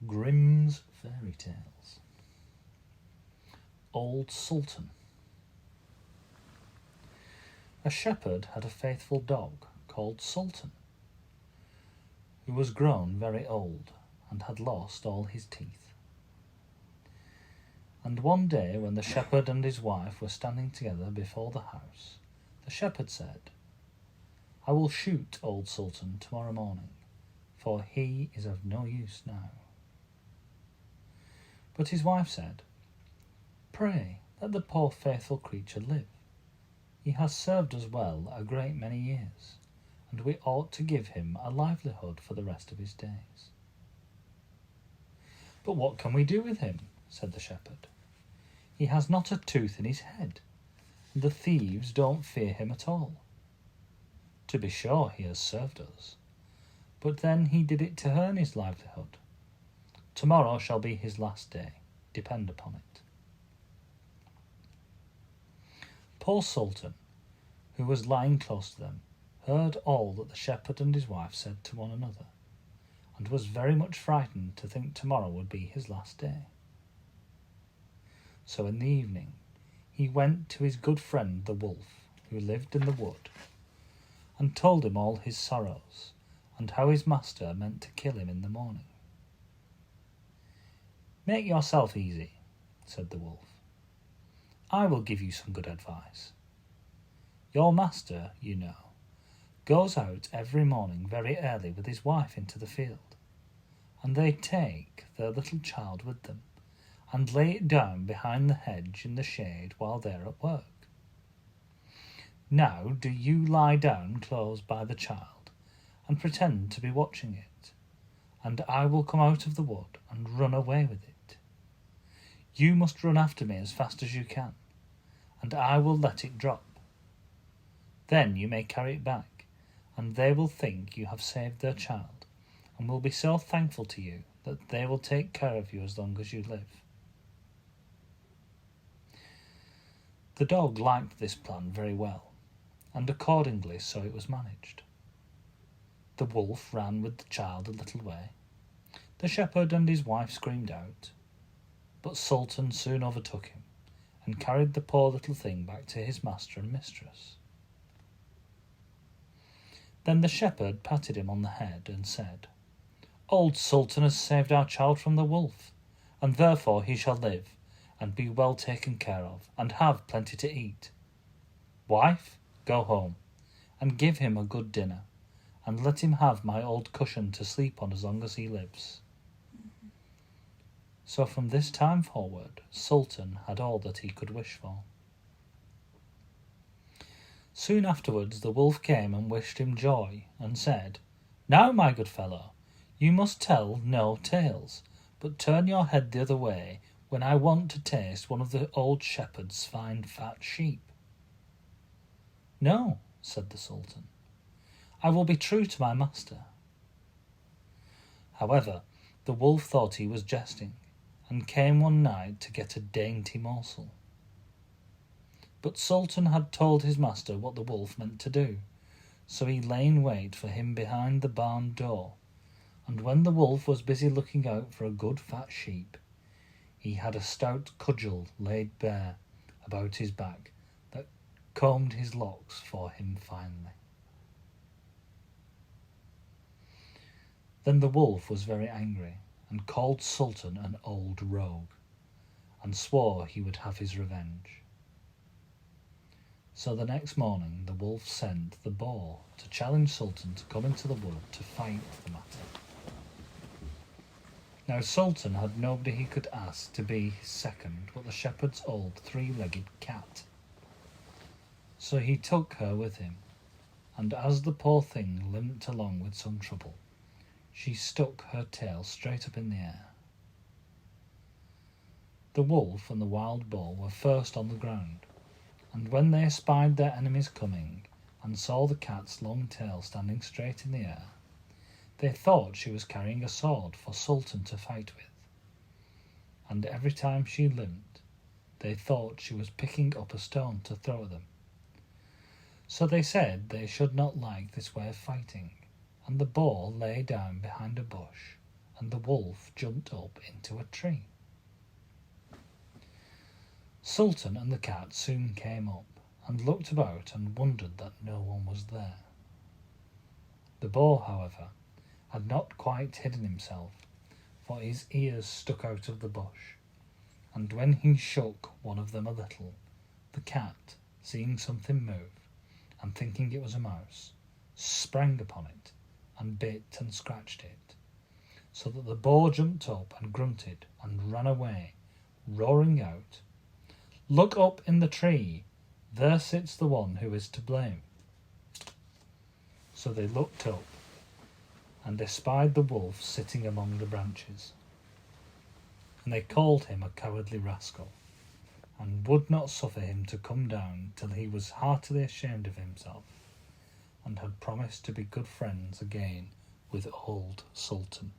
Grimm's Fairy Tales. Old Sultan. A shepherd had a faithful dog called Sultan, who was grown very old and had lost all his teeth. And one day, when the shepherd and his wife were standing together before the house, the shepherd said, "I will shoot old Sultan tomorrow morning, for he is of no use now." But his wife said, "Pray, let the poor faithful creature live. He has served us well a great many years, and we ought to give him a livelihood for the rest of his days." "But what can we do with him?" said the shepherd. "He has not a tooth in his head, and the thieves don't fear him at all. To be sure, he has served us, but then he did it to earn his livelihood. Tomorrow shall be his last day, depend upon it." Poor Sultan, who was lying close to them, heard all that the shepherd and his wife said to one another, and was very much frightened to think tomorrow would be his last day. So in the evening he went to his good friend the wolf, who lived in the wood, and told him all his sorrows, and how his master meant to kill him in the morning. "Make yourself easy," said the wolf. "I will give you some good advice. Your master, you know, goes out every morning very early with his wife into the field, and they take their little child with them and lay it down behind the hedge in the shade while they are at work. Now do you lie down close by the child and pretend to be watching it, and I will come out of the wood and run away with it. You must run after me as fast as you can, and I will let it drop. Then you may carry it back, and they will think you have saved their child, and will be so thankful to you that they will take care of you as long as you live." The dog liked this plan very well, and accordingly so it was managed. The wolf ran with the child a little way. The shepherd and his wife screamed out, but Sultan soon overtook him, and carried the poor little thing back to his master and mistress. Then the shepherd patted him on the head and said, "Old Sultan has saved our child from the wolf, and therefore he shall live, and be well taken care of, and have plenty to eat. Wife, go home, and give him a good dinner, and let him have my old cushion to sleep on as long as he lives." So from this time forward, Sultan had all that he could wish for. Soon afterwards the wolf came and wished him joy, and said, "Now, my good fellow, you must tell no tales, but turn your head the other way when I want to taste one of the old shepherd's fine fat sheep." "No," said the Sultan, "I will be true to my master." However, the wolf thought he was jesting, and came one night to get a dainty morsel. But Sultan had told his master what the wolf meant to do, so he lay in wait for him behind the barn door, and when the wolf was busy looking out for a good fat sheep, he had a stout cudgel laid bare about his back that combed his locks for him finely. Then the wolf was very angry, and called Sultan an old rogue, and swore he would have his revenge. So the next morning the wolf sent the boar to challenge Sultan to come into the wood to fight the matter. Now Sultan had nobody he could ask to be his second but the shepherd's old three-legged cat. So he took her with him, and as the poor thing limped along with some trouble, she stuck her tail straight up in the air. The wolf and the wild boar were first on the ground, and when they espied their enemies coming, and saw the cat's long tail standing straight in the air, they thought she was carrying a sword for Sultan to fight with, and every time she limped, they thought she was picking up a stone to throw at them. So they said they should not like this way of fighting, and the boar lay down behind a bush and the wolf jumped up into a tree. Sultan and the cat soon came up, and looked about and wondered that no one was there. The boar, however, had not quite hidden himself, for his ears stuck out of the bush, and when he shook one of them a little, the cat, seeing something move, and thinking it was a mouse, sprang upon it, and bit and scratched it, so that the boar jumped up and grunted and ran away, roaring out, "Look up in the tree, there sits the one who is to blame." So they looked up, and espied the wolf sitting among the branches. And they called him a cowardly rascal, and would not suffer him to come down till he was heartily ashamed of himself, and had promised to be good friends again with old Sultan.